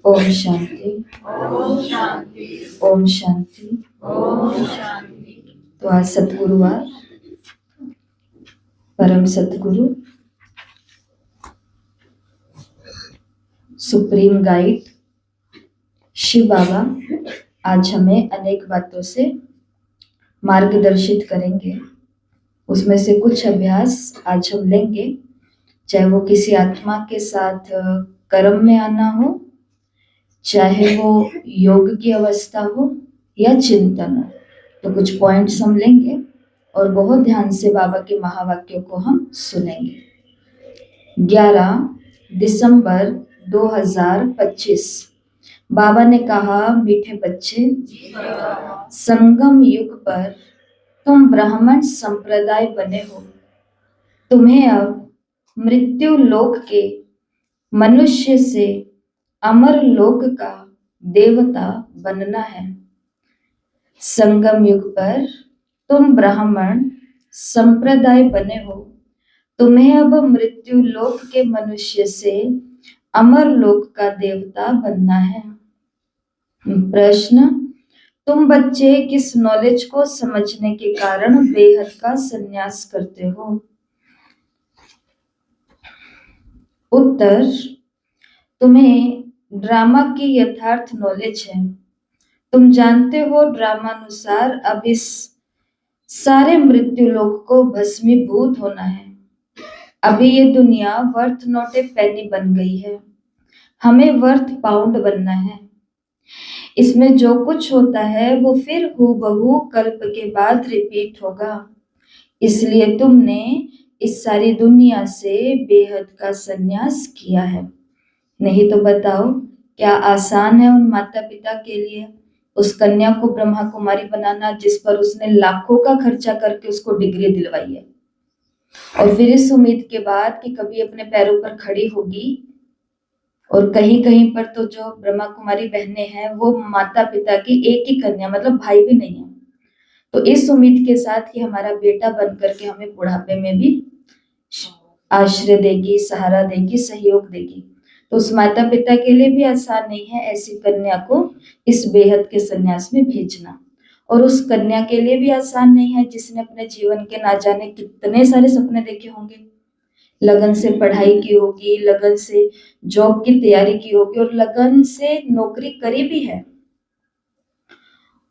ओम शांति। ओम शांति। ओम शांति। ओम शांति। तो आज सतगुरुवार, परम सतगुरु सुप्रीम गाइड शिव बाबा आज हमें अनेक बातों से मार्गदर्शित करेंगे। उसमें से कुछ अभ्यास आज हम लेंगे, चाहे वो किसी आत्मा के साथ कर्म में आना हो, चाहे वो योग की अवस्था हो या चिंतन हो। तो कुछ पॉइंट्स हम लेंगे और बहुत ध्यान से बाबा के महावाक्यों को हम सुनेंगे। 11 दिसंबर 2025 बाबा ने कहा, मीठे बच्चे, संगम युग पर तुम ब्राह्मण संप्रदाय बने हो। तुम्हें अब मृत्यु लोक के मनुष्य से अमर लोक का देवता बनना है। संगम युग पर तुम ब्राह्मण संप्रदाय बने हो। तुम्हें अब मृत्यु लोक के मनुष्य से अमर लोक का देवता बनना है। प्रश्न, तुम बच्चे किस नॉलेज को समझने के कारण बेहद का संन्यास करते हो? उत्तर, तुम्हें ड्रामा की यथार्थ नॉलेज है। तुम जानते हो ड्रामानुसार अब इस सारे मृत्यु लोक को भस्मीभूत होना है। अभी ये दुनिया वर्थ नॉट ए पेनी बन गई है, हमें वर्थ पाउंड बनना है। इसमें जो कुछ होता है वो फिर हूबहू कल्प के बाद रिपीट होगा। इसलिए तुमने इस सारी दुनिया से बेहद का संन्यास किया है। नहीं तो बताओ, क्या आसान है उन माता पिता के लिए उस कन्या को ब्रह्मा कुमारी बनाना जिस पर उसने लाखों का खर्चा करके उसको डिग्री दिलवाई है, और फिर इस उम्मीद के बाद कि कभी अपने पैरों पर खड़ी होगी। और कहीं कहीं पर तो जो ब्रह्मा कुमारी बहनें हैं वो माता पिता की एक ही कन्या, मतलब भाई भी नहीं है। तो इस उम्मीद के साथ कि हमारा बेटा बन करके हमें बुढ़ापे में भी आश्रय देगी, सहारा देगी, सहयोग देगी। तो उस माता पिता के लिए भी आसान नहीं है ऐसी कन्या को इस बेहद के संन्यास में भेजना। और उस कन्या के लिए भी आसान नहीं है जिसने अपने जीवन के ना जाने कितने सारे सपने देखे होंगे, लगन से पढ़ाई की होगी, लगन से जॉब की तैयारी की होगी और लगन से नौकरी करी भी है।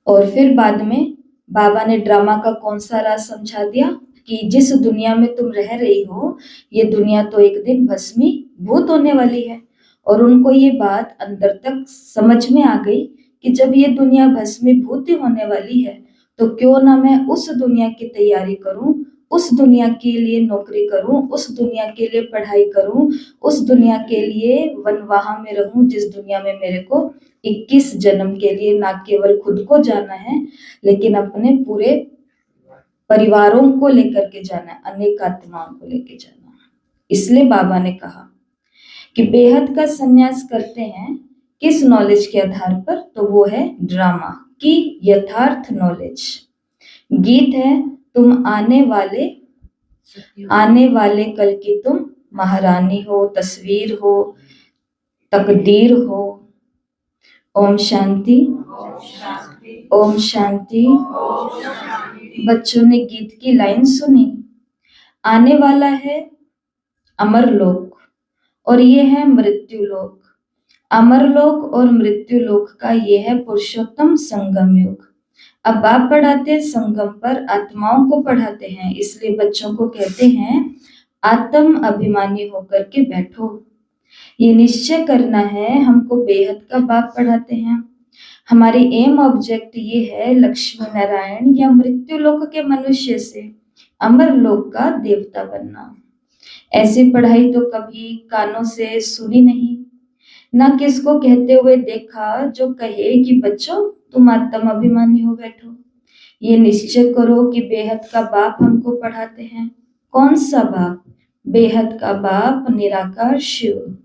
और फिर बाद में बाबा ने ड्रामा का कौन सा राज समझा दिया कि जिस दुनिया में तुम रह रही हो ये दुनिया तो एक दिन भस्मीभूत होने वाली है। और उनको ये बात अंदर तक समझ में आ गई कि जब ये दुनिया भस्मीभूत ही होने वाली है तो क्यों ना मैं उस दुनिया की तैयारी करूं, उस दुनिया के लिए नौकरी करूं, उस दुनिया के लिए पढ़ाई करूं, उस दुनिया के लिए वनवाह में रहूं जिस दुनिया में मेरे को 21 जन्म के लिए ना केवल खुद को जाना है लेकिन अपने पूरे परिवारों को लेकर के जाना है, अनेक आत्माओं को लेकर जाना है। इसलिए बाबा ने कहा कि बेहद का संन्यास करते हैं किस नॉलेज के आधार पर, तो वो है ड्रामा की यथार्थ नॉलेज। गीत है, तुम आने वाले कल की तुम महारानी हो, तस्वीर हो, तकदीर हो। ओम शांति। ओम शांति। बच्चों ने गीत की लाइन सुनी, आने वाला है अमर लोक और ये है मृत्यु लोक। अमर लोक और मृत्यु लोक का ये है पुरुषोत्तम संगम युग। अब बाप पढ़ाते हैं संगम पर, आत्माओं को पढ़ाते हैं, इसलिए बच्चों को कहते हैं आत्म अभिमानी होकर के बैठो। ये निश्चय करना है, हमको बेहद का बाप पढ़ाते हैं। हमारी एम ऑब्जेक्ट ये है लक्ष्मी नारायण या मृत्यु लोक के मनुष्य से अमर लोक का देवता बनना। ऐसी पढ़ाई तो कभी कानों से सुनी नहीं, ना किसको कहते हुए देखा जो कहे कि बच्चों तुम आत्म अभिमानी हो बैठो। ये निश्चय करो कि बेहद का बाप हमको पढ़ाते हैं। कौन सा बाप? बेहद का बाप निराकार शिव।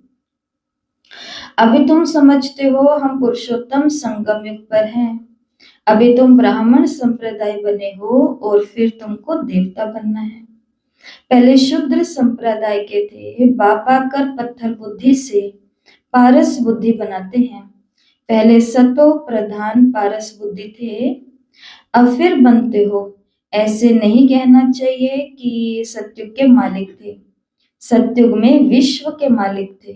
अभी तुम समझते हो हम पुरुषोत्तम संगम युग पर हैं। अभी तुम ब्राह्मण संप्रदाय बने हो और फिर तुमको देवता बनना है। पहले शूद्र संप्रदाय के थे, बाप आकर पत्थर बुद्धि से पारस बुद्धि बनाते हैं। पहले सतो प्रधान पारस बुद्धि थे, अब फिर बनते हो। ऐसे नहीं कहना चाहिए कि सतयुग के मालिक थे। सतयुग में विश्व के मालिक थे।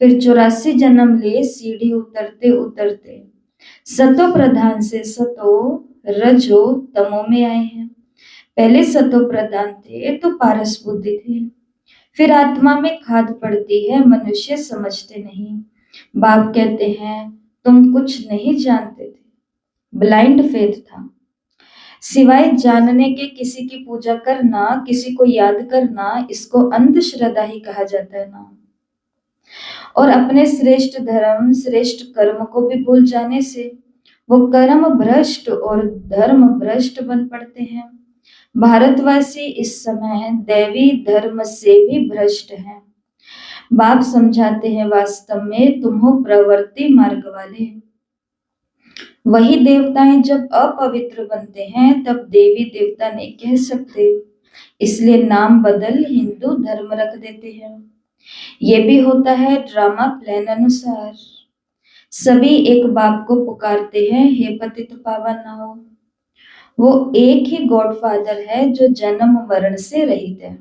फिर 84 जन्म ले सीढ़ी उतरते उतरते सतो प्रधान से सतो रजो तमो में आए हैं। पहले सतो प्रधान थे तो पारस बुद्धि थे। फिर आत्मा में खाद पड़ती है, मनुष्य समझते नहीं। बाप कहते हैं तुम कुछ नहीं जानते थे, ब्लाइंड फेथ था। सिवाय जानने के किसी की पूजा करना, किसी को याद करना, इसको अंधश्रद्धा ही कहा जाता है ना। और अपने श्रेष्ठ धर्म श्रेष्ठ कर्म को भी भूल जाने से वो कर्म भ्रष्ट और धर्म भ्रष्ट बन पड़ते हैं। भारतवासी इस समय दैवी धर्म से भी भ्रष्ट हैं। बाप समझाते हैं वास्तव में तुम हो प्रवृत्ति मार्ग वाले। वही देवताएं जब अपवित्र बनते हैं तब देवी देवता नहीं कह सकते, इसलिए नाम बदल हिंदू धर्म रख देते हैं। ये भी होता है ड्रामा प्लान अनुसार। सभी एक बाप को पुकारते हैं, हे पतित पावन ना हो। वो एक ही गॉडफादर है जो जन्म मरण से रहित है।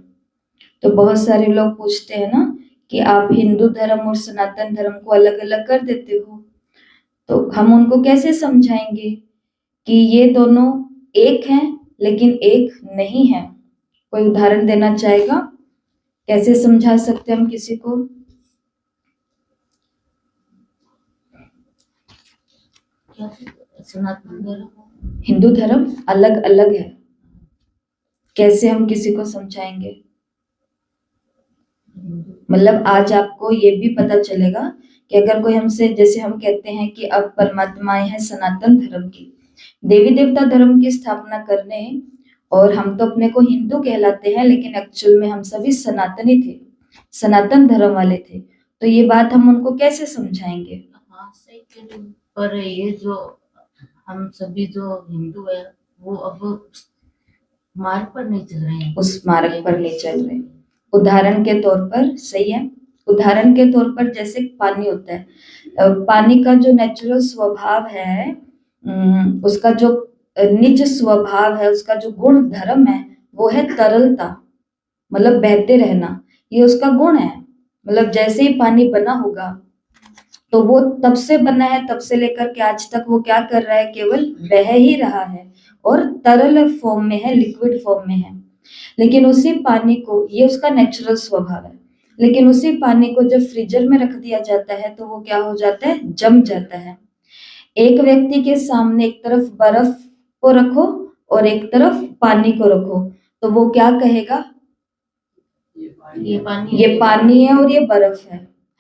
तो बहुत सारे लोग पूछते हैं ना कि आप हिंदू धर्म और सनातन धर्म को अलग अलग कर देते हो, तो हम उनको कैसे समझाएंगे कि ये दोनों एक हैं लेकिन एक नहीं है? कोई उदाहरण देना चाहेगा? कैसे समझा सकते हम किसी को? सनातन धर्म हिंदू धर्म अलग अलग है, कैसे हम किसी को समझाएंगे? मतलब आज आपको ये भी पता चलेगा कि अगर कोई हमसे, जैसे हम कहते हैं कि अब परमात्माएं हैं सनातन धर्म की, देवी देवता धर्म की स्थापना करने, और हम तो अपने को हिंदू कहलाते हैं लेकिन एक्चुअल में हम सभी सनातनी थे, सनातन धर्म वाले थे, तो ये बात हम उनको कैसे समझाएंगे? हाँ सही कह रही हूँ। पर ये जो हम सभी जो हिंदू है वो अब मार्ग पर नहीं चल रहे हैं, उस मार्ग पर नहीं चल रहे। उदाहरण के तौर पर, सही है, उदाहरण के तौर पर जैसे पानी होता है, पानी का जो नेचुरल स्वभाव है, उसका जो निज स्वभाव है, उसका जो गुण धर्म है वो है तरलता, मतलब बहते रहना, ये उसका गुण है। मतलब जैसे ही पानी बना होगा तो वो तब से बना है, तब से लेकर के आज तक वो क्या कर रहा है, केवल बह ही रहा है और तरल फॉर्म में है, लिक्विड फॉर्म में है। लेकिन उसी पानी को, ये उसका नेचुरल स्वभाव है, लेकिन उसी पानी को जब फ्रीजर में रख दिया जाता है तो वो क्या हो जाता है, जम जाता है। एक व्यक्ति के सामने एक तरफ बर्फ को रखो और एक तरफ पानी को रखो, तो वो क्या कहेगा, ये पानी है और ये बर्फ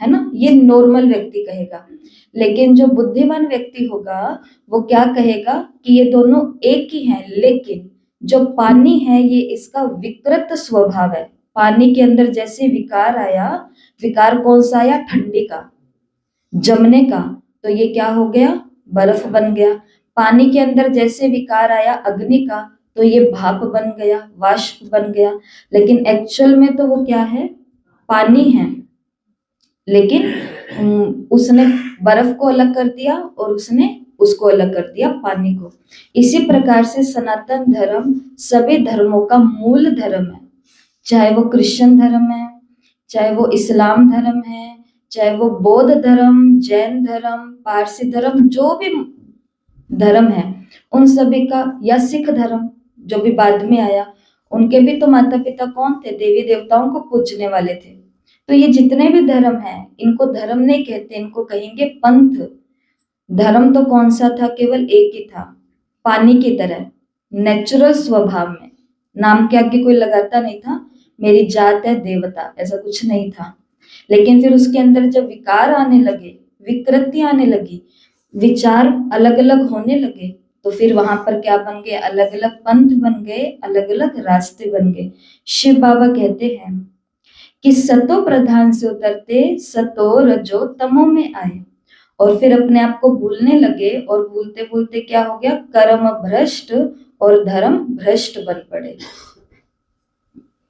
है ना, ये नॉर्मल व्यक्ति कहेगा। लेकिन जो बुद्धिमान व्यक्ति होगा वो क्या कहेगा कि ये दोनों एक ही हैं, लेकिन जो पानी है ये इसका विकृत स्वभाव है। पानी के अंदर जैसे विकार आया, विकार कौन सा आया, ठंडी का, जमने का, तो ये क्या हो गया, बर्फ बन गया। पानी के अंदर जैसे विकार आया अग्नि का, तो ये भाप बन गया, वाष्प बन गया। लेकिन एक्चुअल में तो वो क्या है, पानी है, लेकिन उसने बर्फ को अलग कर दिया और उसने उसको अलग कर दिया, पानी को। इसी प्रकार से सनातन धर्म सभी धर्मों का मूल धर्म है, चाहे वो क्रिश्चियन धर्म है, चाहे वो इस्लाम धर्म है, चाहे वो बौद्ध धर्म, जैन धर्म, पारसी धर्म, जो भी धर्म है उन सभी का, या सिख धर्म जो भी बाद में आया, उनके भी तो माता पिता कौन थे, देवी देवताओं को पूजने वाले थे। तो ये जितने भी धर्म हैं इनको धर्म नहीं कहते, इनको कहेंगे पंथ। धर्म तो कौन सा था, केवल एक ही था, पानी की तरह नेचुरल स्वभाव में, नाम के आगे कोई लगाता नहीं था, मेरी जात है देवता, ऐसा कुछ नहीं था। लेकिन फिर उसके अंदर जब विकार आने लगे, विकृति आने लगी, विचार अलग अलग होने लगे, तो फिर वहां पर क्या बन गए, अलग अलग पंथ बन गए, अलग अलग रास्ते बन गए। शिव बाबा कहते हैं कि सतो प्रधान से उतरते सतो रजो तमो में आए, और फिर अपने आप को भूलने लगे, और भूलते भूलते क्या हो गया, कर्म भ्रष्ट और धर्म भ्रष्ट बन पड़े।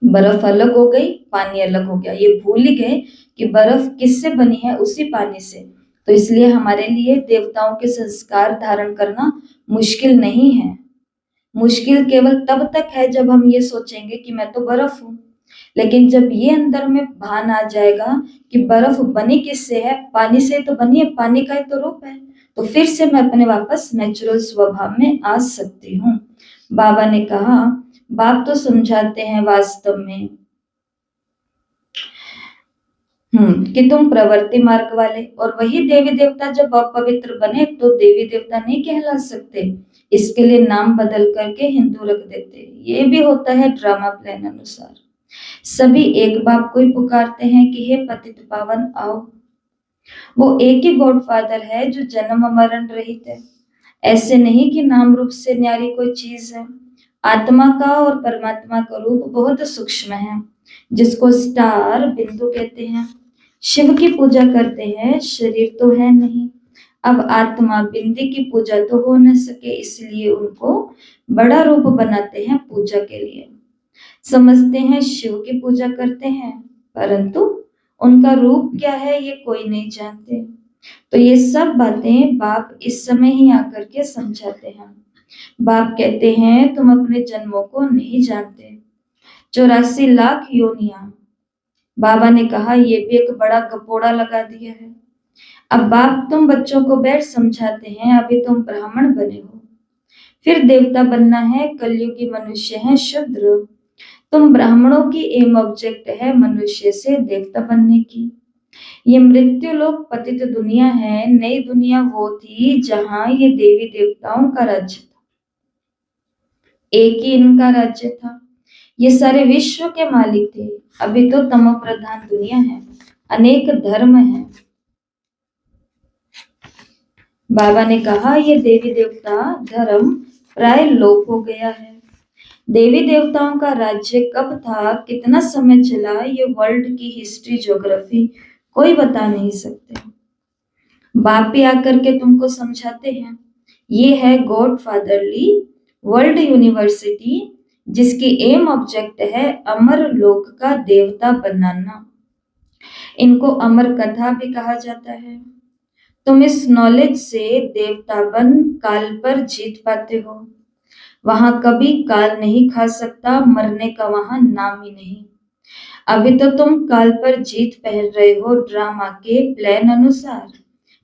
बर्फ अलग हो गई, पानी अलग हो गया। ये भूल ही गए कि बर्फ किससे बनी है, उसी पानी से। तो इसलिए हमारे लिए देवताओं के संस्कार धारण करना मुश्किल नहीं है। मुश्किल केवल तब तक है जब हम ये सोचेंगे कि मैं तो बर्फ हूं। लेकिन जब ये अंदर में भान आ जाएगा कि बर्फ बनी किससे है, पानी से तो बनी है, पानी का ही तो रूप है, तो फिर से मैं अपने वापस नेचुरल स्वभाव में आ सकती हूँ। बाबा ने कहा, बाप तो समझाते हैं वास्तव में कि तुम प्रवृत्ति मार्ग वाले, और वही देवी देवता जब अपवित्र बने तो देवी देवता नहीं कहला सकते। इसके लिए नाम बदल करके हिंदू रख देते। ये भी होता है ड्रामा प्लान अनुसार। सभी एक बाप को ही पुकारते हैं कि हे पतित पावन आओ। वो एक ही गॉडफादर है जो जन्म मरण रहित है। ऐसे नहीं कि नाम रूप से न्यारी कोई चीज है। आत्मा का और परमात्मा का रूप बहुत सूक्ष्म है, जिसको स्टार बिंदु कहते हैं। शिव की पूजा करते हैं, शरीर तो है नहीं। अब आत्मा बिंदी की पूजा तो हो न सके, इसलिए उनको बड़ा रूप बनाते हैं पूजा के लिए। समझते हैं शिव की पूजा करते हैं, परंतु उनका रूप क्या है ये कोई नहीं जानते। तो ये सब बातें बाप इस समय ही आकर के समझाते हैं। बाप कहते हैं तुम अपने जन्मों को नहीं जानते। 84 लाख योनियां। बाबा ने कहा ये भी एक बड़ा गपोड़ा लगा दिया है। अब बाप तुम बच्चों को बैठ समझाते हैं, अभी तुम ब्राह्मण बने हो, फिर देवता बनना है, कलयुगी मनुष्य है शूद्र। तुम ब्राह्मणों की एम ऑब्जेक्ट है मनुष्य से देवता बनने की। ये मृत्यु लोक पतित दुनिया है, नई दुनिया वो थी जहां ये देवी देवताओं का राज्य था। एक ही इनका राज्य था, ये सारे विश्व के मालिक थे। अभी तो तमो प्रधान दुनिया है, अनेक धर्म है। बाबा ने कहा ये देवी देवता धर्म प्राय लोप हो गया है। देवी देवताओं का राज्य कब था, कितना समय चला, ये वर्ल्ड की हिस्ट्री ज्योग्राफी कोई बता नहीं सकते। बाप भी आकर के तुमको समझाते हैं। ये है गॉड फादरली वर्ल्ड यूनिवर्सिटी, जिसकी एम ऑब्जेक्ट है अमर लोक का देवता बनाना। इनको अमर कथा भी कहा जाता है। तुम इस नॉलेज से देवता बन काल पर जीत पाते हो। वहां कभी काल नहीं खा सकता, मरने का वहां नाम ही नहीं। अभी तो तुम काल पर जीत पहन रहे हो ड्रामा के प्लान अनुसार।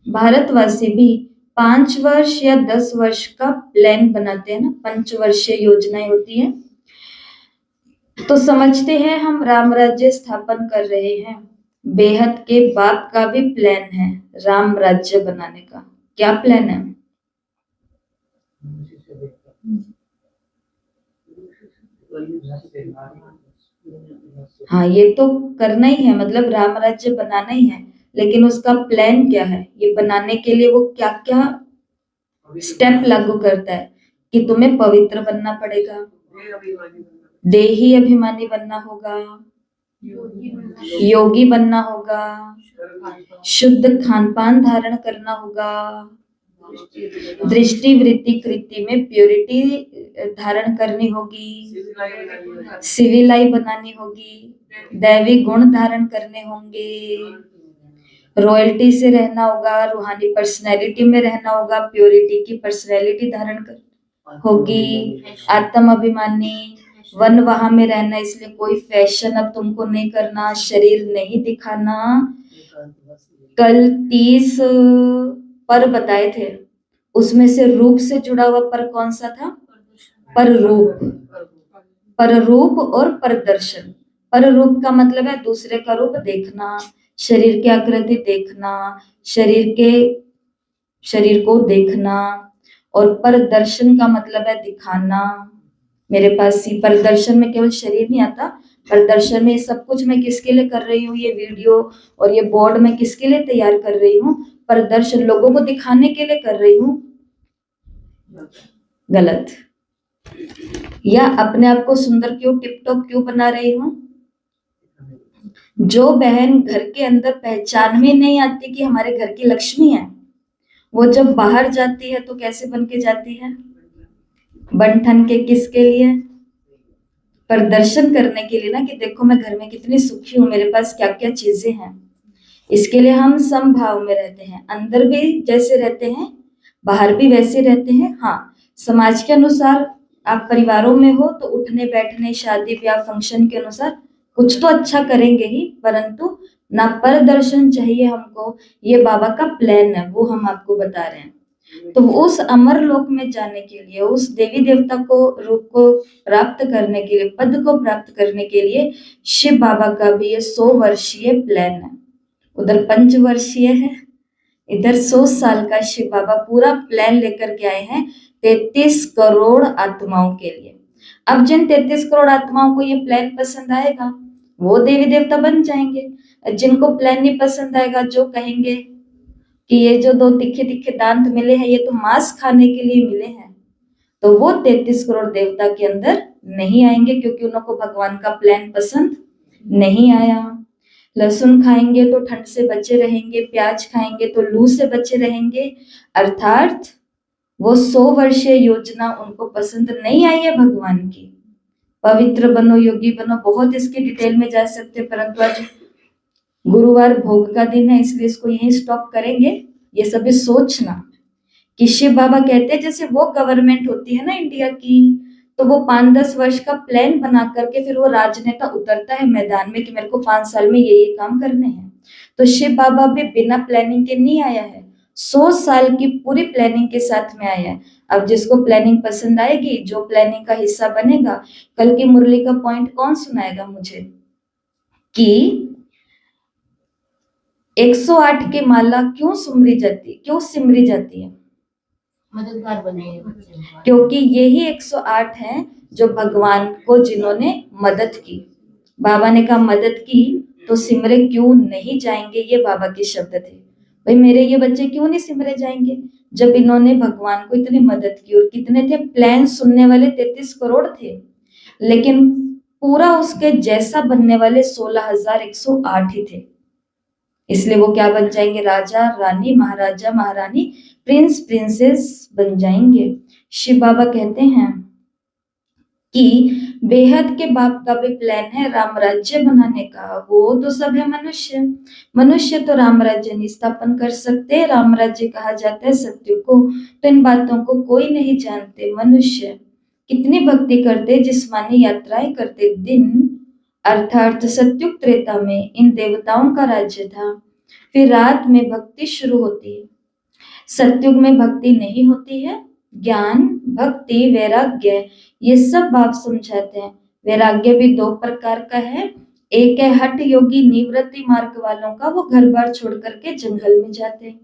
भारतवासी भी 5 वर्ष या 10 वर्ष का प्लान बनाते हैं ना, पंचवर्षीय योजनाएं होती है। तो समझते हैं हम राम राज्य स्थापन कर रहे हैं। बेहद के बाप का भी प्लान है राम राज्य बनाने का। क्या प्लान है? हाँ, ये तो करना ही है, मतलब राम राज्य बनाना ही है। लेकिन उसका प्लान क्या है, ये बनाने के लिए वो क्या क्या स्टेप लागू करता है कि तुम्हें पवित्र बनना पड़ेगा, देही अभिमानी बनना होगा, योगी बनना होगा, शुद्ध खान पान धारण करना होगा, दृष्टि वृत्ति कृति में प्योरिटी धारण करनी होगी, सिविलाई बनानी होगी, दैवी गुण धारण करने होंगे, रॉयल्टी से रहना होगा, रूहानी पर्सनैलिटी में रहना होगा, प्योरिटी की पर्सनैलिटी धारण कर होगी, आत्म अभिमानी वन वहां में रहना, इसलिए कोई फैशन अब तुमको नहीं करना, शरीर नहीं दिखाना। कल 30 पर बताए थे, उसमें से रूप से जुड़ा हुआ पर कौन सा था? पर रूप। पर रूप और प्रदर्शन। पर रूप का मतलब है दूसरे का रूप देखना, शरीर की आकृति देखना, शरीर को देखना, और प्रदर्शन का मतलब है दिखाना। मेरे पास ही प्रदर्शन में केवल शरीर नहीं आता, प्रदर्शन में सब कुछ मैं किसके लिए कर रही हूँ, ये वीडियो और ये बोर्ड मैं किसके लिए तैयार कर रही हूँ? प्रदर्शन लोगों को दिखाने के लिए कर रही हूँ। गलत। या अपने आप को सुंदर क्यों, टिप टॉप क्यों बना रही हूँ? जो बहन घर के अंदर पहचान में नहीं आती कि हमारे घर की लक्ष्मी है, वो जब बाहर जाती है तो कैसे बन के जाती है? बन ठन के किसके लिए? प्रदर्शन करने के लिए ना कि देखो मैं घर में कितनी सुखी हूँ, मेरे पास क्या क्या चीजें हैं। इसके लिए हम समभाव में रहते हैं, अंदर भी जैसे रहते हैं बाहर भी वैसे रहते हैं। हाँ, समाज के अनुसार आप परिवारों में हो तो उठने बैठने शादी ब्याह फंक्शन के अनुसार कुछ तो अच्छा करेंगे ही, परंतु ना प्रदर्शन चाहिए हमको। ये बाबा का प्लान है, वो हम आपको बता रहे हैं। तो उस अमर लोक में जाने के लिए, उस देवी देवता को रूप को प्राप्त करने के लिए, पद को प्राप्त करने के लिए शिव बाबा का भी ये 100 वर्षीय प्लान है। उधर 5 वर्षीय है, इधर 100 साल का शिव बाबा पूरा प्लान लेकर के आए हैं 33 करोड़ आत्माओं के लिए। अब जिन 33 करोड़ आत्माओं को ये प्लान पसंद आएगा वो देवी देवता बन जाएंगे। जिनको प्लान नहीं पसंद आएगा, जो कहेंगे कि ये जो 2 तीखे तीखे दांत मिले हैं ये तो मांस खाने के लिए मिले हैं, तो वो 33 करोड़ देवता के अंदर नहीं आएंगे, क्योंकि उनको भगवान का प्लान पसंद नहीं आया। लहसुन खाएंगे तो ठंड से बचे रहेंगे, प्याज खाएंगे तो लू से बचे रहेंगे, अर्थात वो 100 वर्षीय योजना उनको पसंद नहीं आई है भगवान की। पवित्र बनो, योगी बनो, बहुत इसकी डिटेल में जा सकते हैं, परंतु आज गुरुवार भोग का दिन है इसलिए इसको यहीं स्टॉप करेंगे। ये सभी सोचना कि शिव बाबा कहते हैं जैसे वो गवर्नमेंट होती है ना इंडिया की, तो वो 5-10 वर्ष का प्लान बना करके फिर वो राजनेता उतरता है मैदान में कि मेरे को 5 साल में ये काम करने हैं। तो शिव बाबा भी बिना प्लानिंग के नहीं आया है, 100 साल की पूरी प्लानिंग के साथ में आया है। अब जिसको प्लानिंग पसंद आएगी, जो प्लानिंग का हिस्सा बनेगा, कल की मुरली का पॉइंट कौन सुनाएगा मुझे कि 108 की माला क्यों सिमरी जाती है? मददगार बने बच्चे को। क्योंकि यही 108 हैं जो भगवान को जिन्होंने मदद की। बाबा ने कहा मदद की तो सिमरे क्यों नहीं जाएंगे, ये बाबा के शब्द थे। भाई मेरे ये बच्चे क्यों नहीं सिमरे जाएंगे जब इन्होंने भगवान को इतनी मदद की। और कितने थे प्लान सुनने वाले? 33 करोड़ थे, लेकिन पूरा उसके जैसा बनने वाले 16,108 ही थे। इसलिए वो क्या बन जाएंगे? राजा रानी, महाराजा महारानी, प्रिंस प्रिंसेस बन जाएंगे। शिव बाबा कहते हैं कि बेहद के बाप का भी प्लान है राम राज्य बनाने का। वो तो सब है मनुष्य, मनुष्य तो राम राज्य नहीं स्थापन कर सकते। राम राज्य कहा जाता है सत्य को, तो इन बातों को कोई नहीं जानते। मनुष्य कितनी भक्ति करते, जिस्मानी यात्राएं करते। दिन अर्थात सत्युग त्रेता में इन देवताओं का राज्य था, फिर रात में भक्ति शुरू होती है। सत्युग में भक्ति नहीं होती है। ज्ञान, भक्ति, वैराग्य, ये सब बाप समझाते हैं। वैराग्य भी 2 प्रकार का है। एक है हठ योगी निवृत्ति मार्ग वालों का, वो घर बार छोड़ करके जंगल में जाते हैं।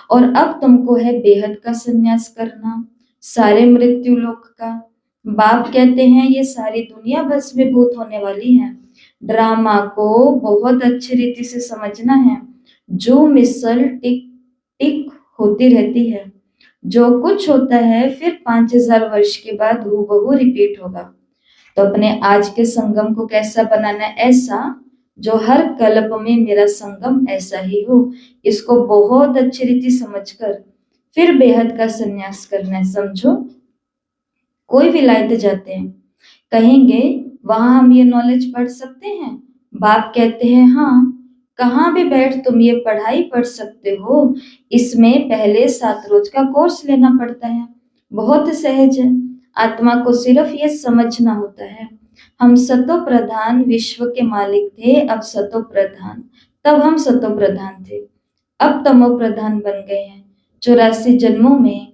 और अब तुमको है बेहद का संन्यास करना, सारे मृत्यु लोक का। बाप कहते हैं ये सारी दुनिया भस्मीभूत होने वाली है। ड्रामा को बहुत अच्छी रीति से समझना है। जो मिसल टिक टिक होती रहती है, जो कुछ होता है फिर 5,000 वर्ष के बाद हूबहू रिपीट होगा। तो अपने आज के संगम को कैसा बनाना है? ऐसा जो हर कल्प में मेरा संगम ऐसा ही हो। इसको बहुत अच्छी रीति समझकर फिर बेहद का संन्यास करना है। समझो, कोई विलायत जाते हैं, कहेंगे वहां हम ये नॉलेज पढ़ सकते हैं? बाप कहते हैं हाँ, कहाँ भी बैठ तुम ये पढ़ाई पढ़ सकते हो। इसमें पहले 7 रोज का कोर्स लेना पड़ता है, बहुत सहज है। आत्मा को सिर्फ ये समझना होता है। हम सतो प्रधान विश्व के मालिक थे, अब सतो प्रधान, तब हम सतो प्रधान थे, अब तमो प्रधान बन गए हैं। 84 जन्मों में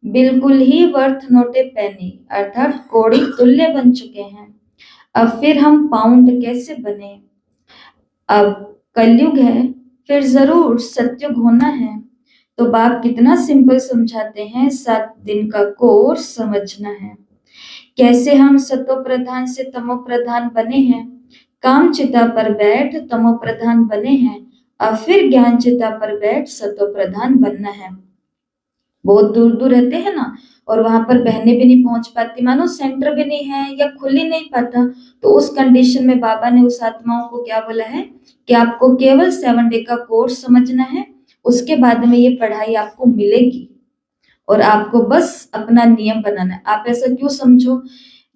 बिल्कुल ही वर्थ नोटे पैनी अर्थात कौड़ी तुल्य बन चुके हैं। अब फिर हम पाउंड कैसे बने? अब कलयुग है, फिर जरूर सत्युग होना है। तो बाप कितना सिंपल समझाते हैं, 7 दिन का कोर्स समझना है। कैसे हम सतो प्रधान से तमो प्रधान बने हैं? काम चिता पर बैठ तमो प्रधान बने हैं, और फिर ज्ञान चिता पर बैठ सतो प्रधान बनना है। बहुत दूर दूर रहते हैं ना, और वहां पर बहनें भी नहीं पहुंच पाती, मानो सेंटर भी नहीं है या खुल ही नहीं पाता। तो उस कंडीशन में बाबा ने उस आत्माओं को क्या बोला है कि आपको केवल 7 डे का कोर्स समझना है, उसके बाद में ये पढ़ाई आपको मिलेगी और आपको बस अपना नियम बनाना है। आप ऐसा क्यों समझो,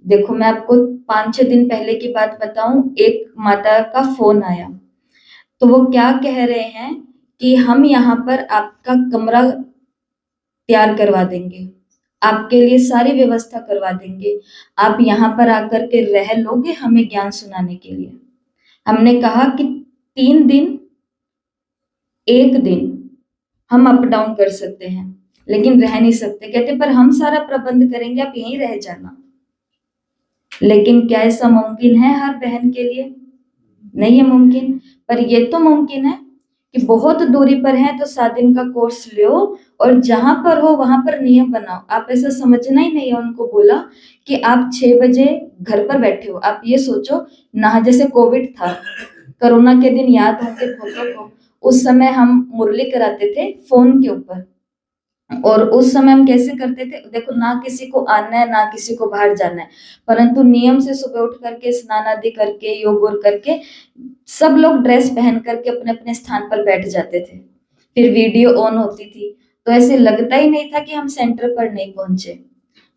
देखो मैं आपको 5-6 दिन पहले की बात बताऊं, एक माता का फोन आया, तो वो क्या कह रहे हैं कि हम यहाँ पर आपका कमरा तैयार करवा देंगे, आपके लिए सारी व्यवस्था करवा देंगे, आप यहाँ पर आकर के रह लोगे हमें ज्ञान सुनाने के लिए। हमने कहा कि 3 दिन, 1 दिन हम अप डाउन कर सकते हैं, लेकिन रह नहीं सकते। कहते पर हम सारा प्रबंध करेंगे, आप यहीं रह जाना। लेकिन क्या ऐसा मुमकिन है हर बहन के लिए? नहीं है मुमकिन। पर ये तो मुमकिन है कि बहुत दूरी पर है तो 7 दिन का कोर्स लो और जहां पर हो वहां पर नियम बनाओ। आप ऐसा समझना ही नहीं है। उनको बोला कि आप 6 बजे घर पर बैठे हो। आप ये सोचो ना, जैसे कोविड था, कोरोना के दिन याद होंगे बहुतों को, उस समय हम मुरली कराते थे फोन के ऊपर। और उस समय हम कैसे करते थे, देखो ना किसी को आना है ना किसी को बाहर जाना है, परंतु नियम से सुबह उठ करके स्नान आदि करके योग और करके सब लोग ड्रेस पहन करके अपने अपने स्थान पर बैठ जाते थे। फिर वीडियो ऑन होती थी, तो ऐसे लगता ही नहीं था कि हम सेंटर पर नहीं पहुंचे।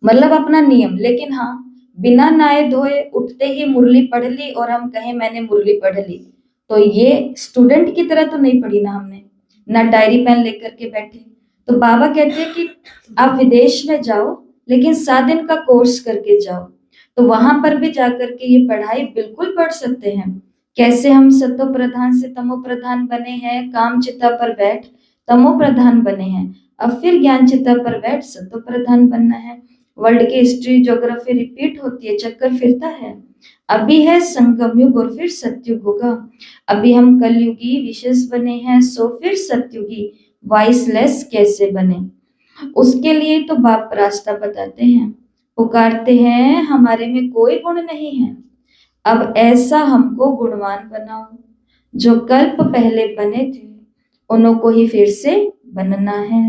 मतलब अपना नियम। लेकिन हाँ, बिना नहाए धोए उठते ही मुरली पढ़ ली और हम कहें मैंने मुरली पढ़ ली, तो ये स्टूडेंट की तरह तो नहीं पढ़ी ना हमने, ना डायरी पेन लेकर के बैठे। तो बाबा कहते हैं कि आप विदेश में जाओ, लेकिन 7 दिन का कोर्स करके जाओ, तो वहां पर भी जाकर के ये पढ़ाई बिल्कुल पढ़ सकते हैं। कैसे हम सतो प्रधान से तमो प्रधान बने हैं, काम चिता पर बैठ तमो प्रधान बने हैं, अब फिर ज्ञान चिता पर बैठ सतो प्रधान बनना है। वर्ल्ड की हिस्ट्री ज्योग्राफी रिपीट होती है, चक्कर फिरता है। अभी है संगम युग और फिर सतयुग होगा। अभी हम कलयुगी विशेष बने हैं, सो फिर सतयुगी वॉइसलेस कैसे बने। उसके लिए तो बाप रास्ता बताते हैं, पुकारते हैं हमारे में कोई गुण नहीं है, अब ऐसा हमको गुणवान बनाओ। जो कल्प पहले बने थे उन्हों को ही फिर से बनना है।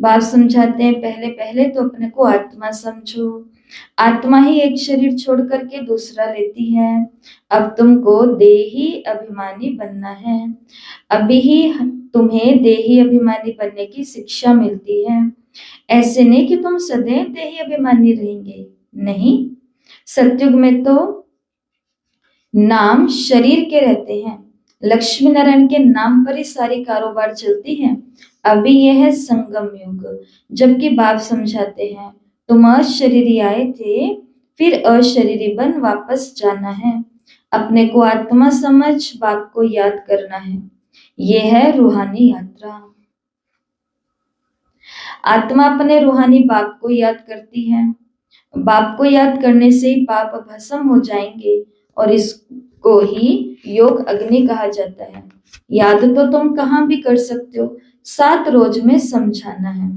बाप समझाते हैं पहले पहले तो अपने को आत्मा समझो। आत्मा ही एक शरीर छोड़ करके दूसरा लेती है। अब तुमको देही अभिमानी बनना है। अभी ही तुम्हें देही अभिमानी बनने की शिक्षा मिलती है। ऐसे नहीं कि तुम सदैव देही अभिमानी रहेंगे, नहीं। सतयुग में तो नाम शरीर के रहते हैं, लक्ष्मी नारायण के नाम पर ही सारी कारोबार चलती है। अभी यह है संगम युग, जबकि बाप समझाते हैं तुम अशरीरी आए थे, फिर अशरीरी बन वापस जाना है। अपने को आत्मा समझ बाप को याद करना है। यह है रूहानी यात्रा। आत्मा अपने रूहानी बाप को याद करती है। बाप को याद करने से ही पाप भस्म हो जाएंगे और इसको ही योग अग्नि कहा जाता है। याद तो तुम कहाँ भी कर सकते हो, 7 रोज में समझाना है।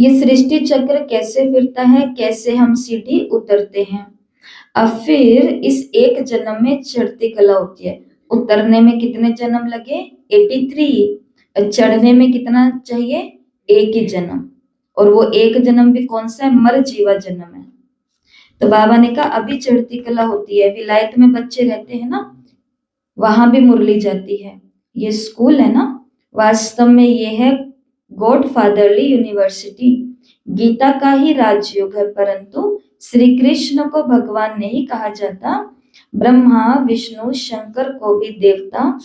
ये सृष्टि चक्र कैसे फिरता है, कैसे हम सीढ़ी उतरते हैं। अब फिर इस एक जन्म में चढ़ती कला होती है। उतरने में कितने जन्म लगे? 83। चढ़ने में कितना चाहिए? एक ही जन्म। और वो एक जन्म भी कौन सा है? मर जीवा जन्म है। तो बाबा ने कहा अभी चढ़ती कला होती है। विलायत में बच्चे रहते हैं ना, वहां भी मुरली जाती है। ये स्कूल है ना, वास्तव में ये है गॉड फादरली यूनिवर्सिटी। गीता का ही राजयोग है, परंतु श्री कृष्ण को भगवान नहीं कहा जाता। ब्रह्मा विष्णु शंकर को भी देवता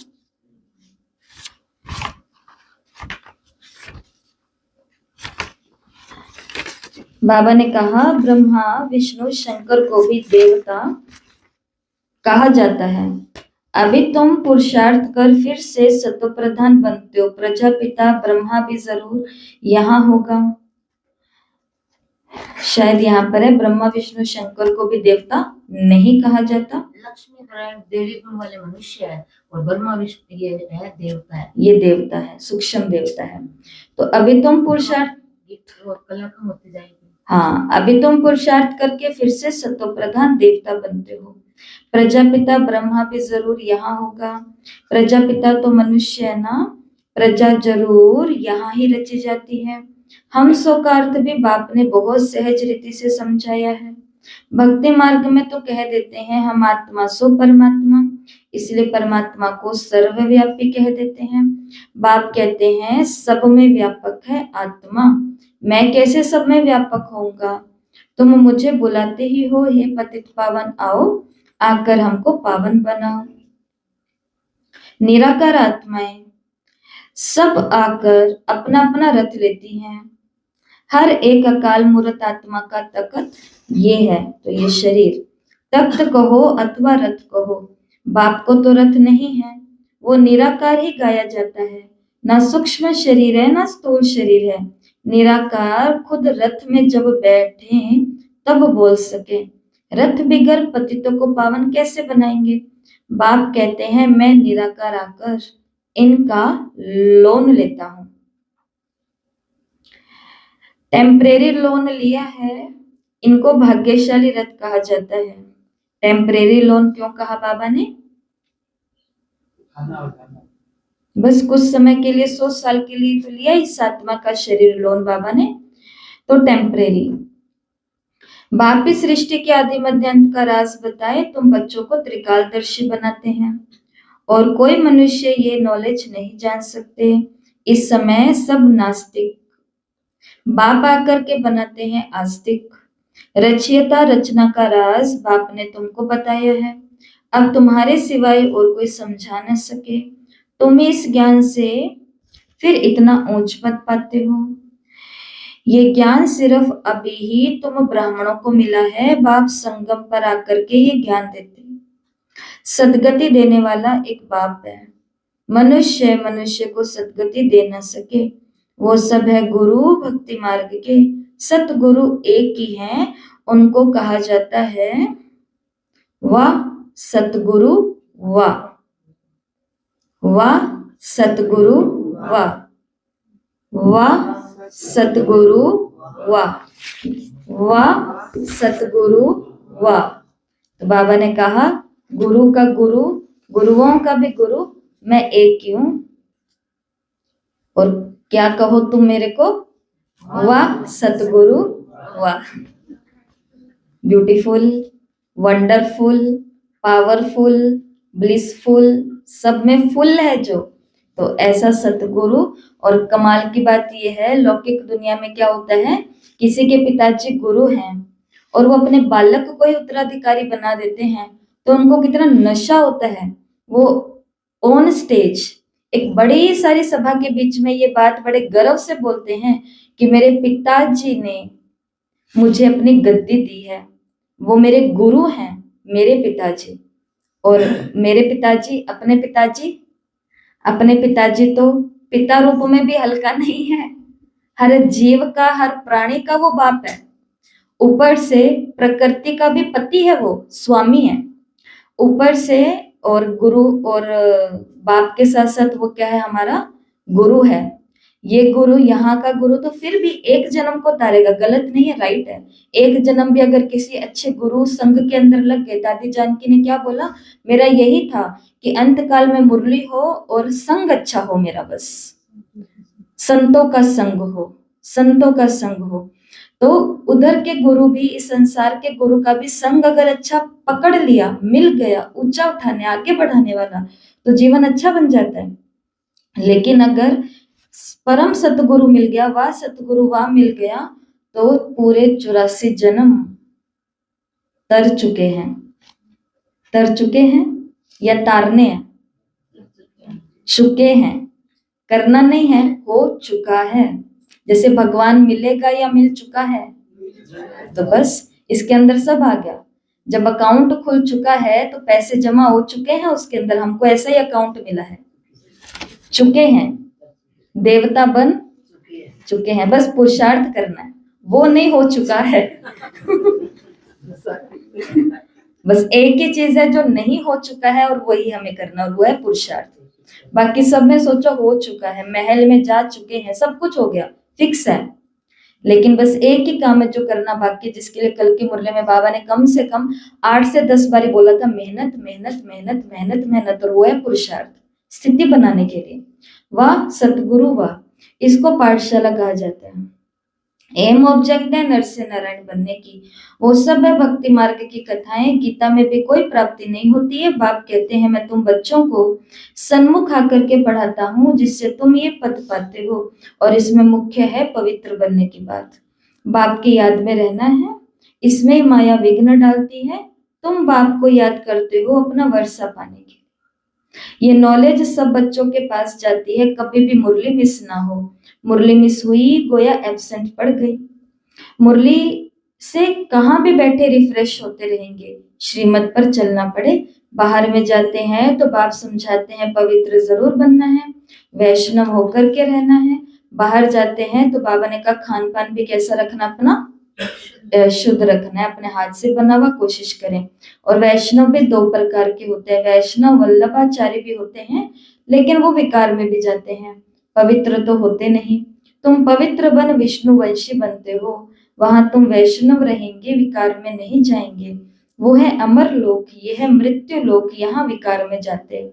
बाबा ने कहा ब्रह्मा विष्णु शंकर को भी देवता कहा जाता है। अभी तुम पुरुषार्थ कर फिर से सतो प्रधान बनते हो। प्रजापिता ब्रह्मा भी जरूर यहाँ होगा। शायद यहाँ पर है ब्रह्मा विष्णु शंकर को भी देवता नहीं कहा जाता। लक्ष्मी नारायण देवी गुण वाले मनुष्य है और ब्रह्मा विष्णु ये है देवता है। ये देवता है, सूक्ष्म देवता है। तो अभी तुम पुरुषार्थ कला कम होती जाएगी। हाँ, अभी तुम पुरुषार्थ करके फिर से सतो प्रधान देवता बनते हो। प्रजापिता ब्रह्मा भी जरूर यहाँ होगा। प्रजापिता तो मनुष्य है ना, प्रजा जरूर यहाँ ही रची जाती है। हम सो का अर्थ भी बाप ने बहुत सहज रीति से समझाया है। भक्ति मार्ग में तो कह देते हैं हम आत्मा सो परमात्मा, इसलिए परमात्मा को सर्वव्यापी कह देते हैं। बाप कहते हैं सब में व्यापक है आत्मा। मैं कैसे सब में व्यापक होऊंगा? तुम मुझे बुलाते ही हो, हे पतित पावन, आओ आकर हमको पावन बनाओ। निराकार आत्माएं सब आकर अपना अपना रथ लेती हैं। हर एक अकाल मूर्त आत्मा का तख्त ये है, तो ये शरीर, तख्त कहो अथवा रथ कहो, बाप को तो रथ नहीं है, वो निराकार ही गाया जाता है। ना सूक्ष्म शरीर है ना स्थूल शरीर है। निराकार खुद रथ में जब बैठे तब बोल सके। रथ बिगर पतितों को पावन कैसे बनाएंगे? बाप कहते हैं मैं निराकार आकर इनका लोन लेता हूं। टेम्परेरी लोन लिया है, इनको भाग्यशाली रथ कहा जाता है। टेम्परेरी लोन क्यों कहा बाबा ने? बस कुछ समय के लिए, 100 साल के लिए तो लिया इस आत्मा का शरीर लोन बाबा ने, तो टेम्परेरी। बाप इस सृष्टि के आदि मध्य अंत का राज बताए, तुम बच्चों को त्रिकालदर्शी बनाते हैं और कोई मनुष्य ये नॉलेज नहीं जान सकते। इस समय सब नास्तिक, बाप आकर के बनाते हैं आस्तिक। रचयिता रचना का राज बाप ने तुमको बताया है, अब तुम्हारे सिवाय और कोई समझा न सके। तुम इस ज्ञान से फिर इतना ऊंच पद पाते हो। ये ज्ञान सिर्फ अभी ही तुम ब्राह्मणों को मिला है। बाप संगम पर आकर के ये ज्ञान देते हैं। सदगति देने वाला एक बाप है। मनुष्य मनुष्य को सदगति दे न सके। वो सब है गुरु भक्ति मार्ग के, सतगुरु एक ही हैं, उनको कहा जाता है वाह सतगुरु वाह, वाह सतगुरु वाह, वाह सतगुरु वाह, वाह सतगुरु वाह। तो बाबा ने कहा गुरु का गुरु, गुरुओं का भी गुरु मैं एक ही हूं, और क्या कहो तुम मेरे को? वाह सतगुरु वाह। ब्यूटीफुल, वंडरफुल, पावरफुल, ब्लिसफुल, सब में फुल है जो, तो ऐसा सतगुरु। और कमाल की बात यह है, लौकिक दुनिया में क्या होता है, किसी के पिताजी गुरु हैं और वो अपने बालक को ही उत्तराधिकारी बना देते हैं, तो उनको कितना नशा होता है। वो ऑन स्टेज एक बड़ी सारी सभा के बीच में ये बात बड़े गर्व से बोलते हैं कि मेरे पिताजी ने मुझे अपनी गद्दी दी है, वो मेरे गुरु हैं, मेरे पिताजी। और मेरे पिताजी अपने पिताजी तो पिता रूप में भी हल्का नहीं है। हर जीव का, हर प्राणी का वो बाप है। ऊपर से प्रकृति का भी पति है, वो स्वामी है ऊपर से, और गुरु, और बाप के साथ साथ वो क्या है, हमारा गुरु है। ये गुरु, यहाँ का गुरु तो फिर भी एक जन्म को तारेगा, गलत नहीं है, राइट है। एक जन्म भी अगर किसी अच्छे गुरु संघ के अंदर लग गए, दादी जानकी ने क्या बोला, मेरा यही था कि अंत काल में मुरली हो और संग अच्छा हो मेरा, बस संतों का संग हो, संतों का संग हो। तो उधर के गुरु भी, इस संसार के गुरु का भी संग अगर अच्छा पकड़ लिया, मिल गया, ऊंचा उठाने आगे बढ़ाने वाला, तो जीवन अच्छा बन जाता है। लेकिन अगर परम सतगुरु मिल गया, वाह सतगुरु वाह मिल गया, तो पूरे 84 जन्म तर चुके हैं या तारने हैं, चुके हैं, करना नहीं है, हो चुका है। जैसे भगवान मिलेगा या मिल चुका है, तो बस इसके अंदर सब आ गया। जब अकाउंट खुल चुका है तो पैसे जमा हो चुके हैं उसके अंदर, हमको ऐसा ही अकाउंट मिला है, चुके हैं, देवता बन चुके हैं, बस पुरुषार्थ करना है, वो नहीं हो चुका है। बस एक ही चीज है जो नहीं हो चुका है और वही हमें करना, और वो है पुरुषार्थ। बाकी सब में सोचो हो चुका है, महल में जा चुके हैं, सब कुछ हो गया, फिक्स है। लेकिन बस एक ही काम है जो करना बाकी, जिसके लिए कल की मुरली में बाबा ने कम से कम 8 से 10 बारी बोला था, मेहनत मेहनत मेहनत मेहनत मेहनत, और वो है पुरुषार्थ, स्थिति बनाने के लिए। वाह सतगुरु वाह, इसको पाठशाला कहा जाता है। एम ऑब्जेक्ट है नर से नारायण बनने की, वो सब है भक्ति मार्ग की कथाएं। गीता में भी कोई प्राप्ति नहीं होती है। बाप कहते हैं मैं तुम बच्चों को सन्मुख आकर के पढ़ाता हूँ जिससे तुम ये पद पाते हो, और इसमें मुख्य है पवित्र बनने की बात। बाप की याद में रहना है, इसमें ही माया विघ्न डालती है। तुम बाप को याद करते हो अपना वर्षा पाने के लिए। ये नॉलेज सब बच्चों के पास जाती है, कभी भी मुरली मिस ना हो। मुरली मिस हुई गोया एब्सेंट पड़ गई। मुरली से कहाँ भी बैठे रिफ्रेश होते रहेंगे। श्रीमत पर चलना पड़े। बाहर में जाते हैं तो बाप समझाते हैं पवित्र जरूर बनना है, वैष्णव होकर के रहना है। बाहर जाते हैं तो बाबा ने कहा खान पान भी कैसा रखना, अपना शुद्ध रखना है, अपने हाथ से बना हुआ कोशिश करें। और वैष्णव भी दो प्रकार के होते हैं, वैष्णव वल्लभाचारी भी होते हैं, लेकिन वो विकार में भी जाते हैं, पवित्र तो होते नहीं। तुम पवित्र बन विष्णुवंशी बनते हो, वहां तुम वैष्णव रहेंगे, विकार में नहीं जाएंगे। वो है अमर लोक, ये है मृत्यु लोक, यहाँ विकार में जाते हैं।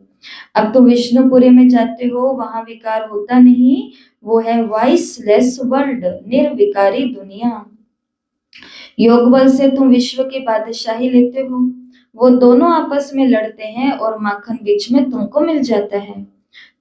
अब तुम विष्णुपुरी में जाते हो, वहां विकार होता नहीं, वो है वाइसलेस वर्ल्ड, निर्विकारी दुनिया। योग बल से तुम विश्व की बादशाही लेते हो। वो दोनों आपस में लड़ते हैं और माखन बीच में तुमको मिल जाता है।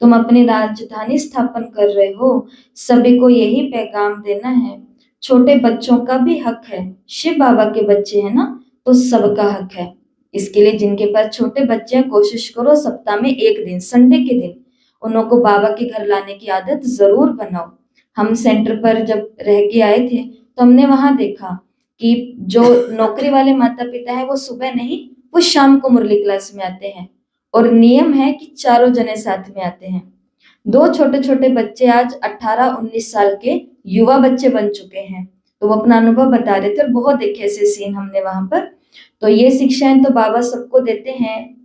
तुम अपनी राजधानी स्थापन कर रहे हो, सभी को यही पैगाम देना है। छोटे बच्चों का भी हक है, शिव बाबा के बच्चे हैं ना, तो सबका हक है। इसके लिए जिनके पास छोटे बच्चे हैं, कोशिश करो सप्ताह में एक दिन, संडे के दिन उनको बाबा के घर लाने की आदत जरूर बनाओ। हम सेंटर पर जब रह के आए थे तो हमने वहां देखा कि जो नौकरी वाले माता पिता है वो सुबह नहीं, वो शाम को मुरली क्लास में आते हैं। और नियम है कि चारों जने साथ में आते हैं। दो छोटे छोटे बच्चे आज 18-19 साल के युवा बच्चे बन चुके हैं, तो वो अपना अनुभव बता रहे थे और बहुत देखे ऐसे सीन हमने वहां पर। तो ये शिक्षाएं तो बाबा सबको देते हैं,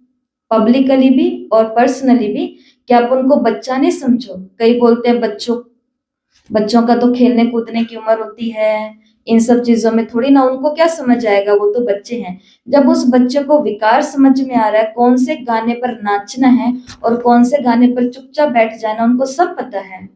पब्लिकली भी और पर्सनली भी, कि आप उनको बच्चा नहीं समझो। कई बोलते हैं बच्चों बच्चों का तो खेलने कूदने की उम्र होती है, इन सब चीजों में थोड़ी ना, उनको क्या समझ आएगा, वो तो बच्चे हैं। जब उस बच्चे को विकार समझ में आ रहा है, कौन से गाने पर नाचना है और कौन से गाने पर चुपचाप बैठ जाना, उनको सब पता है।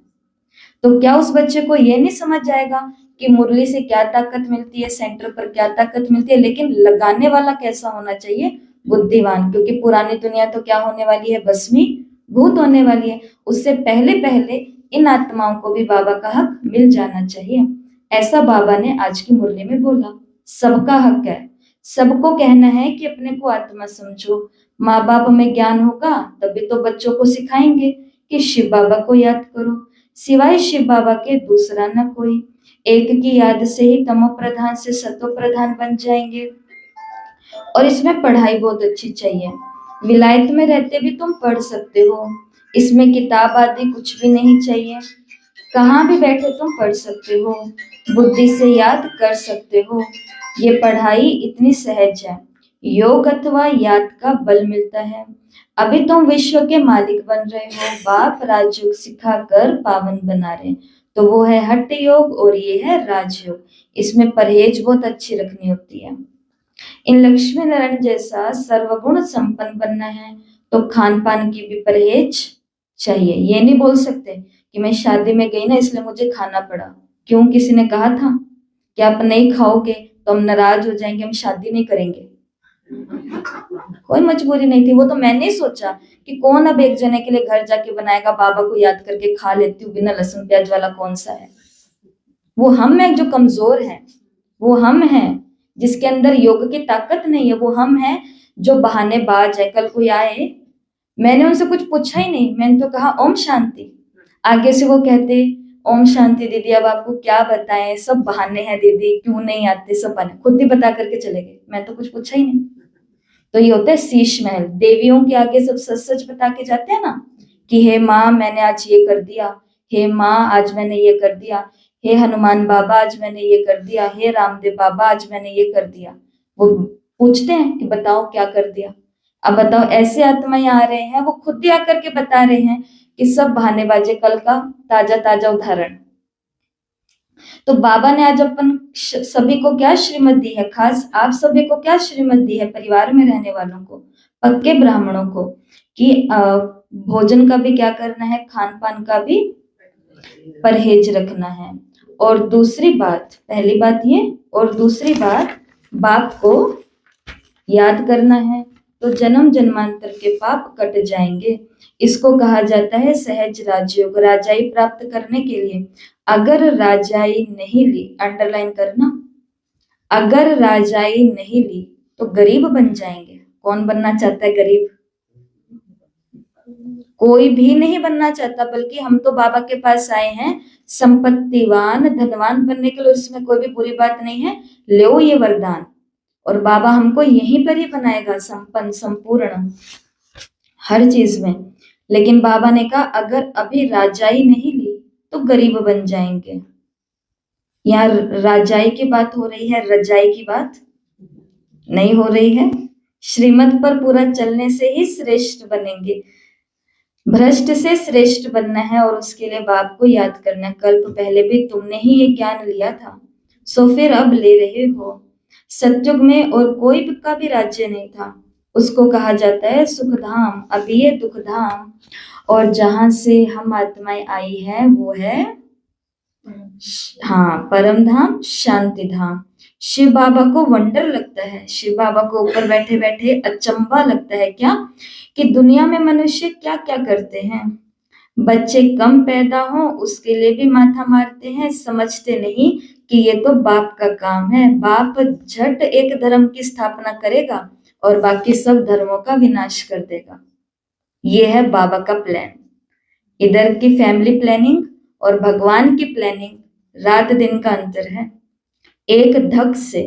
तो क्या उस बच्चे को ये नहीं समझ आएगा कि मुरली से क्या ताकत मिलती है, सेंटर पर क्या ताकत मिलती है। लेकिन लगाने वाला कैसा होना चाहिए, बुद्धिमान, क्योंकि पुरानी दुनिया तो क्या होने वाली है, भस्मी भूत होने वाली है। उससे पहले पहले इन आत्माओं को भी बाबा का हक मिल जाना चाहिए। ऐसा बाबा ने आज की मुरली में बोला। सबका हक है, सबको कहना है कि अपने को आत्मा समझो। माँ बाप में ज्ञान होगा तभी तो बच्चों को सिखाएंगे कि शिव बाबा को याद करो, सिवाय शिव बाबा के दूसरा न कोई। एक की याद से ही तमो प्रधान से सतो प्रधान बन जाएंगे। और इसमें पढ़ाई बहुत अच्छी चाहिए। विलायत में रहते भी तुम पढ़ सकते हो, इसमें किताब आदि कुछ भी नहीं चाहिए। कहाँ भी बैठे तुम पढ़ सकते हो, बुद्धि से याद कर सकते हो। ये पढ़ाई इतनी सहज है, योग अथवा याद का बल मिलता है। अभी तुम विश्व के मालिक बन रहे हो, बाप राजयोग सिखाकर पावन बना रहे, तो वो है हठ योग और ये है राजयोग। इसमें परहेज बहुत अच्छी रखनी होती है। इन लक्ष्मी नारायण जैसा सर्वगुण संपन्न बनना है तो खान पान की भी परहेज चाहिए। ये नहीं बोल सकते कि मैं शादी में गई ना इसलिए मुझे खाना पड़ा। क्यों, किसी ने कहा था कि आप नहीं खाओगे तो हम नाराज हो जाएंगे, हम शादी नहीं करेंगे? कोई मजबूरी नहीं थी, वो तो मैंने ही सोचा कि कौन अब एक जने के लिए घर जाके बनाएगा, बाबा को याद करके खा लेती हूँ, बिना लहसुन प्याज वाला कौन सा है। वो हम हैं जो कमजोर हैं, वो हम हैं जिसके अंदर योग की ताकत नहीं है, वो हम हैं जो बहानेबाज है। कल कोई आए, मैंने उनसे कुछ पूछा ही नहीं, मैंने तो कहा ओम शांति, आगे से वो कहते ओम शांति दीदी, अब आपको क्या बताएं, सब बहाने हैं दीदी, क्यों नहीं आते, सब बहाने, खुद ही बता करके चले गए, मैं तो कुछ पूछा ही नहीं। तो ये होता है शीश महल, देवियों के आगे सब सच सच बता के जाते हैं ना, कि हे माँ मैंने आज ये कर दिया, हे माँ आज मैंने ये कर दिया, हे हनुमान बाबा आज मैंने ये कर दिया, हे रामदेव बाबा आज मैंने ये कर दिया। वो पूछते हैं कि बताओ क्या कर दिया। अब बताओ, ऐसे आत्माएं आ रहे हैं, वो खुद ही आकर के बता रहे हैं कि सब बहानेबाजी। कल का ताजा ताजा उदाहरण, तो बाबा ने आज अपन सभी को क्या श्रीमत दी है, खास आप सभी को क्या श्रीमत दी है, परिवार में रहने वालों को, पक्के ब्राह्मणों को, कि भोजन का भी क्या करना है, खान पान का भी परहेज रखना है। और दूसरी बात, पहली बात ये, और दूसरी बात बाप को याद करना है तो जन्म जन्मांतर के पाप कट जाएंगे। इसको कहा जाता है सहज राजयोग। राजाई प्राप्त करने के लिए अगर राजाई नहीं ली, अंडरलाइन करना, अगर राजाई नहीं ली तो गरीब बन जाएंगे। कौन बनना चाहता है गरीब? कोई भी नहीं बनना चाहता, बल्कि हम तो बाबा के पास आए हैं संपत्तिवान धनवान बनने के लिए। उसमें कोई भी बुरी बात नहीं है, लो ये वरदान, और बाबा हमको यहीं पर ही बनाएगा संपन्न संपूर्ण हर चीज में। लेकिन बाबा ने कहा अगर अभी राजाई नहीं ली तो गरीब बन जाएंगे। यहाँ राजाई की बात हो रही है, रजाई की बात नहीं हो रही है। श्रीमत पर पूरा चलने से ही श्रेष्ठ बनेंगे। भ्रष्ट से श्रेष्ठ बनना है और उसके लिए बाप को याद करना है। कल्प पहले भी तुमने ही ये ज्ञान लिया था, सो फिर अब ले रहे हो। सतयुग में और कोई का भी राज्य नहीं था, उसको कहा जाता है सुखधाम। अभी ये दुखधाम, और जहां से हम आत्माएं आई है वो है हाँ परम धाम, शांति धाम। शिव बाबा को वंडर लगता है, शिव बाबा को ऊपर बैठे बैठे अचंभा लगता है क्या कि दुनिया में मनुष्य क्या क्या करते हैं। बच्चे कम पैदा हो उसके लिए भी माथा मारते हैं, समझते नहीं कि ये तो बाप का काम है। बाप झट एक धर्म की स्थापना करेगा और बाकी सब धर्मों का विनाश कर देगा। ये है बाबा का प्लान। इधर की फैमिली प्लानिंग और भगवान की प्लानिंग रात दिन का अंतर है। एक धक से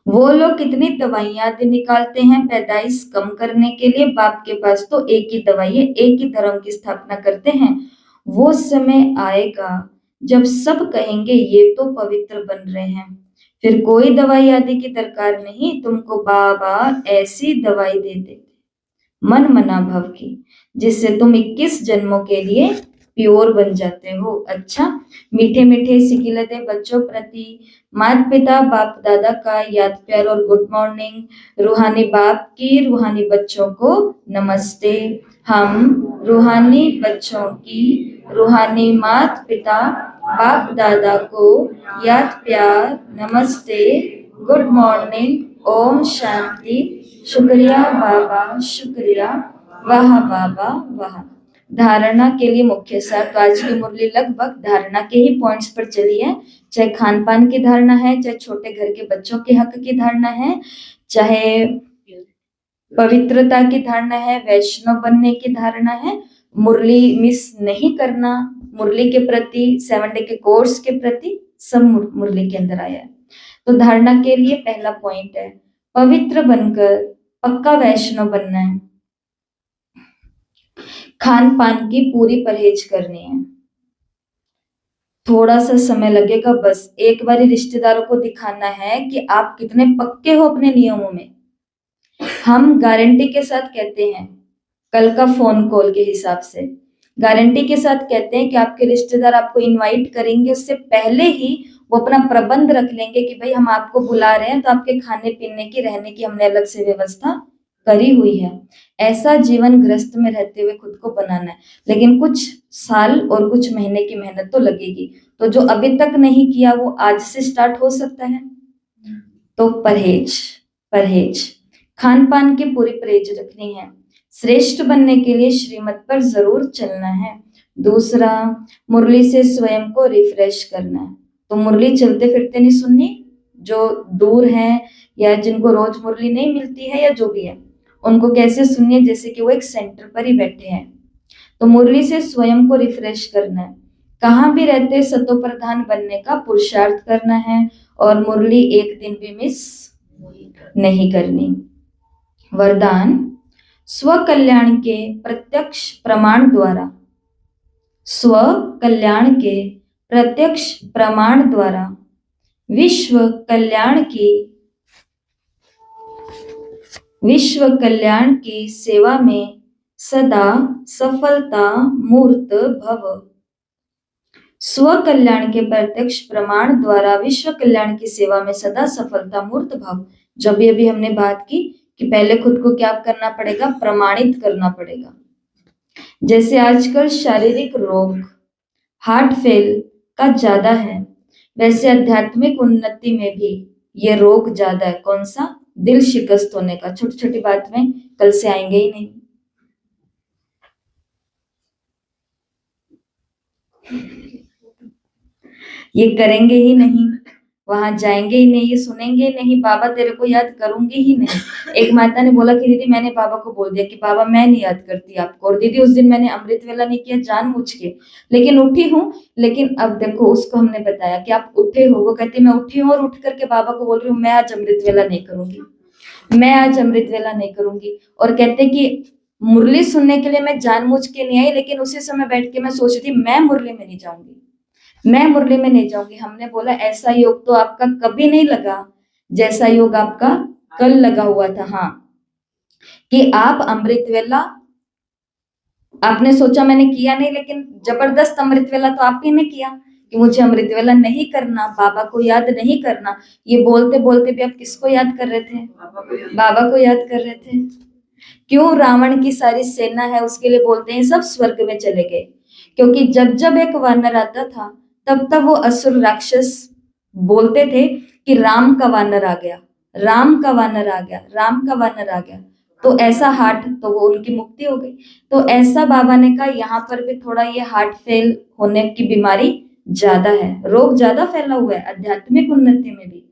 वो लोग कितनी दवाइयां आदि निकालते हैं पैदाइश कम करने के लिए, बाप के पास तो एक ही दवाई है, एक ही धर्म की स्थापना करते हैं। वो समय आएगा जब सब कहेंगे ये तो पवित्र बन रहे हैं, फिर कोई दवाई आदि की दरकार नहीं, तुमको बाबा ऐसी दवाई दे देते मन मना भव की, जिससे तुम 21 जन्मों के लिए प्योर बन जाते हो। अच्छा, मीठे मीठे सिकिलते बच्चों प्रति माता पिता बाप दादा का याद प्यार और गुड मॉर्निंग। रूहानी बाप की रूहानी बच्चों को नमस्ते। हम रूहानी बच्चों की रूहानी माता पिता बाप दादा को याद प्यार नमस्ते, गुड मॉर्निंग, ओम शांति। शुक्रिया बाबा, शुक्रिया, वाह बाबा वाह। धारणा के लिए मुख्य सार। तो आज की मुरली लगभग धारणा के ही पॉइंट्स पर चली है। चाहे खान पान की धारणा है, चाहे छोटे घर के बच्चों के हक की धारणा है, चाहे पवित्रता की धारणा है, वैष्णव बनने की धारणा है, मुरली मिस नहीं करना, मुरली के प्रति 7 डे के कोर्स के प्रति सब मुरली के अंदर आया है। तो धारणा के लिए पहला पॉइंट है पवित्र बनकर पक्का वैष्णव बनना है। खान पान की पूरी परहेज करनी है। थोड़ा सा समय लगेगा, बस एक बार रिश्तेदारों को दिखाना है कि आप कितने पक्के हो अपने नियमों में। हम गारंटी के साथ कहते हैं, कल का फोन कॉल के हिसाब से गारंटी के साथ कहते हैं कि आपके रिश्तेदार आपको इनवाइट करेंगे, उससे पहले ही वो अपना प्रबंध रख लेंगे कि भाई हम आपको बुला रहे हैं तो आपके खाने पीने की रहने की हमने अलग से व्यवस्था करी हुई है। ऐसा जीवन गृहस्थ में रहते हुए खुद को बनाना है, लेकिन कुछ साल और कुछ महीने की मेहनत तो लगेगी। तो जो अभी तक नहीं किया वो आज से स्टार्ट हो सकता है। तो परहेज परहेज, खान पान की पूरी परहेज रखनी है। श्रेष्ठ बनने के लिए श्रीमत पर जरूर चलना है। दूसरा, मुरली से स्वयं को रिफ्रेश करना है। तो मुरली चलते फिरते नहीं सुननी, जो दूर हैं या जिनको रोज मुरली नहीं मिलती है या जो भी है, उनको कैसे सुननी है जैसे कि वो एक सेंटर पर ही बैठे हैं। तो मुरली से स्वयं को रिफ्रेश करना है। कहाँ भी रहते सतो प्रधान बनने का पुरुषार्थ करना है, और मुरली एक दिन भी मिस नहीं करनी। वरदान, स्व कल्याण के प्रत्यक्ष प्रमाण द्वारा, स्व कल्याण के प्रत्यक्ष प्रमाण द्वारा विश्व कल्याण की सेवा में सदा सफलता मूर्त भव। स्व कल्याण के प्रत्यक्ष प्रमाण द्वारा विश्व कल्याण की सेवा में सदा सफलता मूर्त भव। जो भी अभी हमने बात की कि पहले खुद को क्या करना पड़ेगा, प्रमाणित करना पड़ेगा। जैसे आजकल शारीरिक रोग हार्ट फेल का ज्यादा है, वैसे आध्यात्मिक उन्नति में भी ये रोग ज्यादा है। कौन सा? दिल शिकस्त होने का। छोटी छोटी बात में कल से आएंगे ही नहीं। ये करेंगे ही नहीं, वहां जाएंगे ही नहीं, ये सुनेंगे ही नहीं, बाबा तेरे को याद करूंगी ही नहीं। एक माता ने बोला कि दीदी मैंने बाबा को बोल दिया कि बाबा मैं नहीं याद करती आपको, और दीदी उस दिन मैंने अमृत वेला नहीं किया जानबूझ के, लेकिन उठी हूँ। लेकिन अब देखो उसको हमने बताया कि आप उठे हो, वो कहती मैं उठी हूँ और उठ करके बाबा को बोल रही हूँ मैं आज अमृत वेला नहीं करूंगी, मैं आज अमृत वेला नहीं करूंगी। और कहते कि मुरली सुनने के लिए मैं जानबूझ के नहीं आई, लेकिन उसी समय बैठ के मैं सोच रही थी मैं मुरली में नहीं जाऊंगी, मैं मुरली में नहीं जाऊंगी। हमने बोला ऐसा योग तो आपका कभी नहीं लगा जैसा योग आपका कल लगा हुआ था। हाँ, कि आप अमृत वेला, आपने सोचा मैंने किया नहीं, लेकिन जबरदस्त अमृत वेला तो आप ही ने किया कि मुझे अमृत वेला नहीं करना, बाबा को याद नहीं करना। ये बोलते बोलते भी आप किसको याद कर रहे थे? बाबा को याद कर रहे थे। क्यों? रावण की सारी सेना है उसके लिए बोलते हैं सब स्वर्ग में चले गए, क्योंकि जब जब एक वानर आता था तब तब वो असुर राक्षस बोलते थे कि राम का वानर आ गया, राम का वानर आ गया, राम का वानर आ गया। तो ऐसा हार्ट, तो वो उनकी मुक्ति हो गई। तो ऐसा बाबा ने कहा यहाँ पर भी थोड़ा ये हार्ट फेल होने की बीमारी ज्यादा है, रोग ज्यादा फैला हुआ है आध्यात्मिक उन्नति में भी।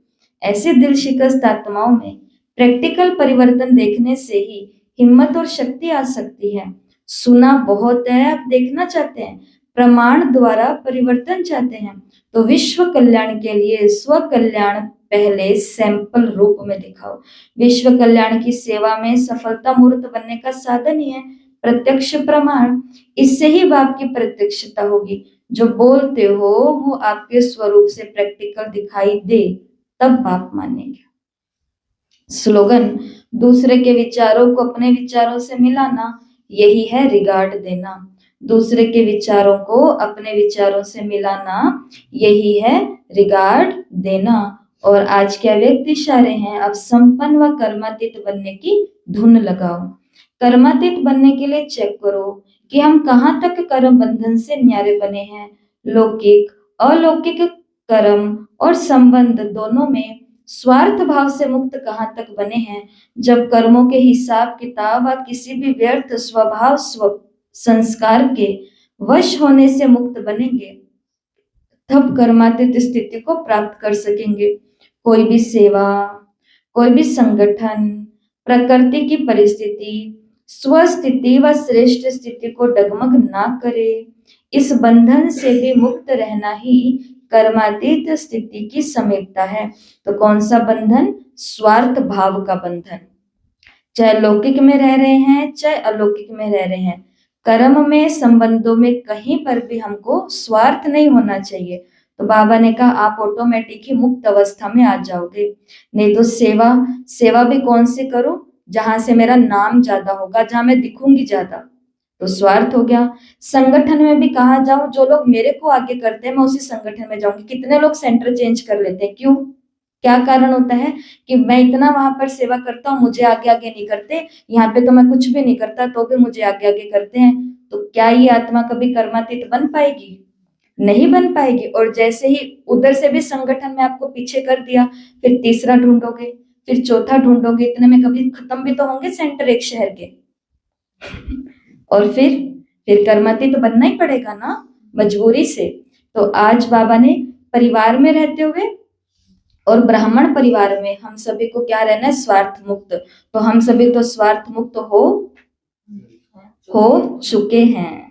ऐसे दिल शिकस्त आत्माओं में प्रैक्टिकल परिवर्तन देखने से ही हिम्मत और शक्ति आ सकती है। सुना बहुत है, आप देखना चाहते हैं, प्रमाण द्वारा परिवर्तन चाहते हैं, तो विश्व कल्याण के लिए स्व कल्याण पहले सैंपल रूप में दिखाओ। विश्व कल्याण की सेवा में सफलता मूर्त बनने का साधन ही है प्रत्यक्ष प्रमाण। इससे ही बाप की प्रत्यक्षता होगी। जो बोलते हो वो आपके स्वरूप से प्रैक्टिकल दिखाई दे, तब बाप मानेंगे। स्लोगन, दूसरे के विचारों को अपने विचारों से मिलाना, यही है रिगार्ड देना। दूसरे के विचारों को अपने विचारों से मिलाना, यही है रिगार्ड देना। और आज के अव्यक्त इशारे हैं, अब संपन्न व कर्मातीत बनने की धुन लगाओ। कर्मातीत बनने के लिए चेक करो कि हम कहाँ तक कर्म बंधन से न्यारे बने हैं। लौकिक अलौकिक कर्म और संबंध दोनों में स्वार्थ भाव से मुक्त कहाँ तक बने हैं। जब कर्मों के हिसाब किताब व किसी भी व्यर्थ स्वभाव स्व संस्कार के वश होने से मुक्त बनेंगे, तब कर्मातीत स्थिति को प्राप्त कर सकेंगे। कोई भी सेवा, कोई भी संगठन, प्रकृति की परिस्थिति, स्वस्थिति व श्रेष्ठ स्थिति को डगमग ना करे। इस बंधन से भी मुक्त रहना ही कर्मातीत स्थिति की समीपता है। तो कौन सा बंधन? स्वार्थ भाव का बंधन। चाहे लौकिक में रह रहे हैं चाहे अलौकिक में रह रहे हैं, कर्म में संबंधों में कहीं पर भी हमको स्वार्थ नहीं होना चाहिए। तो बाबा ने कहा आप ऑटोमेटिक ही मुक्त अवस्था में आ जाओगे। नहीं तो सेवा, सेवा भी कौन सी करूं? जहां से मेरा नाम ज्यादा होगा, जहां मैं दिखूंगी ज्यादा, तो स्वार्थ हो गया। संगठन में भी कहा जाऊं, जो लोग मेरे को आगे करते हैं मैं उसी संगठन में जाऊंगी। कितने लोग सेंटर चेंज कर लेते हैं, क्यों? क्या कारण होता है कि मैं इतना वहां पर सेवा करता हूँ, मुझे आगे आगे नहीं करते, यहाँ पे तो मैं कुछ भी नहीं करता तो भी मुझे आगे आगे करते हैं। तो क्या ये आत्मा कभी कर्मातीत बन पाएगी? नहीं बन पाएगी। और जैसे ही उधर से भी संगठन में आपको पीछे कर दिया, फिर तीसरा ढूंढोगे, फिर चौथा ढूंढोगे, इतने में कभी खत्म भी तो होंगे सेंटर एक शहर के। और फिर कर्मातीत तो बनना ही पड़ेगा ना, मजबूरी से। तो आज बाबा ने परिवार में रहते हुए और ब्राह्मण परिवार में हम सभी को क्या रहना है? स्वार्थ मुक्त। तो हम सभी तो स्वार्थ मुक्त हो चुके हैं,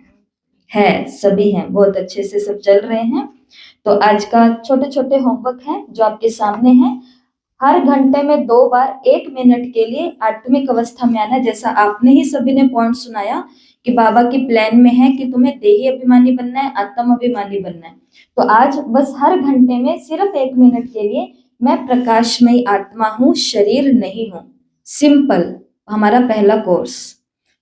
है सभी हैं, बहुत अच्छे से सब चल रहे हैं। तो आज का छोटे छोटे होमवर्क है जो आपके सामने है। हर घंटे में 2 बार 1 मिनट के लिए आत्मिक अवस्था में आना। जैसा आपने ही सभी ने पॉइंट सुनाया कि बाबा की प्लान में है कि तुम्हें देही अभिमानी बनना है, आत्म अभिमानी बनना है। तो आज बस हर घंटे में सिर्फ 1 मिनट के लिए मैं प्रकाशमयी आत्मा हूँ, शरीर नहीं हूँ। सिंपल, हमारा पहला कोर्स।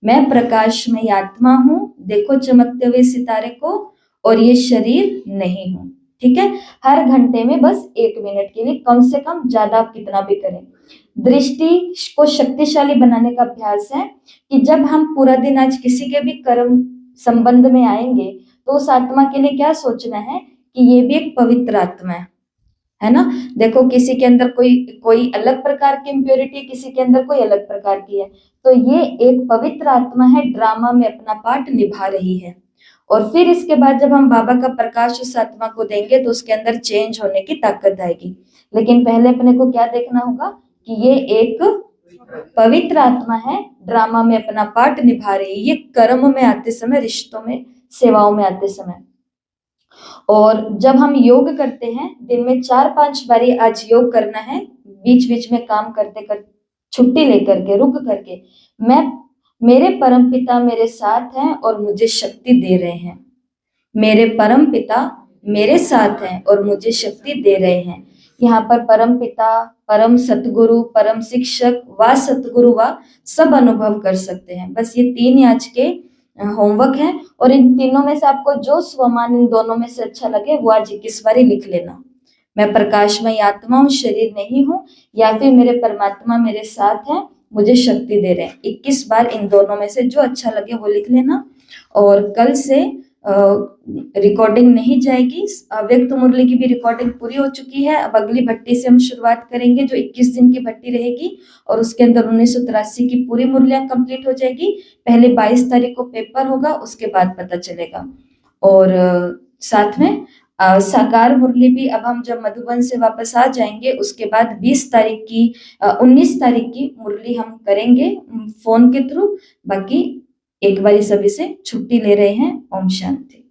मैं प्रकाशमयी आत्मा हूँ, देखो चमकते हुए सितारे को, और ये शरीर नहीं हूँ। ठीक है, हर घंटे में बस 1 मिनट के लिए, कम से कम, ज्यादा आप कितना भी करें। दृष्टि को शक्तिशाली बनाने का अभ्यास है कि जब हम पूरा दिन आज किसी के भी कर्म संबंध में आएंगे तो उस आत्मा के लिए क्या सोचना है कि ये भी एक पवित्र आत्मा है ना। देखो किसी के अंदर कोई अलग प्रकार की इम्प्योरिटी, किसी के अंदर कोई अलग प्रकार की है, तो ये एक पवित्र आत्मा है, ड्रामा में अपना पार्ट निभा रही है। और फिर इसके बाद जब हम बाबा का प्रकाश उस आत्मा को देंगे तो उसके अंदर चेंज होने की ताकत आएगी। लेकिन पहले अपने को क्या देखना होगा कि ये एक पवित्र आत्मा है, ड्रामा में अपना पार्ट निभा रही है, ये कर्म में आते समय, रिश्तों में, सेवाओं में आते समय। और जब हम योग करते हैं, दिन में 4-5 बारी आज योग करना है, बीच बीच में काम करते करते छुट्टी लेकर के, रुक करके, मैं मेरे परम पिता मेरे साथ हैं और मुझे शक्ति दे रहे हैं। मेरे परम पिता मेरे साथ हैं और मुझे शक्ति दे रहे हैं। यहाँ पर परम पिता, परम सतगुरु, परम शिक्षक व सतगुरु व सब अनुभव कर सकते हैं। बस ये 3 ही आज के होमवर्क है, और इन तीनों में से आपको जो स्वमान इन दोनों में से अच्छा लगे वो आज 21 बारी लिख लेना। मैं प्रकाशमय आत्मा हूँ, शरीर नहीं हूँ, या फिर मेरे परमात्मा मेरे साथ हैं, मुझे शक्ति दे रहे हैं। 21 बार इन दोनों में से जो अच्छा लगे वो लिख लेना। और कल से रिकॉर्डिंग नहीं जाएगी, अव्यक्त मुरली की भी रिकॉर्डिंग पूरी हो चुकी है। अब अगली भट्टी से हम शुरुआत करेंगे जो 21 दिन की भट्टी रहेगी, और उसके अंदर 1983 की पूरी मुरलियां कंप्लीट हो जाएगी। पहले 22 तारीख को पेपर होगा, उसके बाद पता चलेगा। और साथ में साकार मुरली भी, अब हम जब मधुबन से वापस आ जाएंगे उसके बाद 20 तारीख की 19 तारीख की मुरली हम करेंगे फोन के थ्रू। बाकी एक बारी सभी से छुट्टी ले रहे हैं। ओम शांति।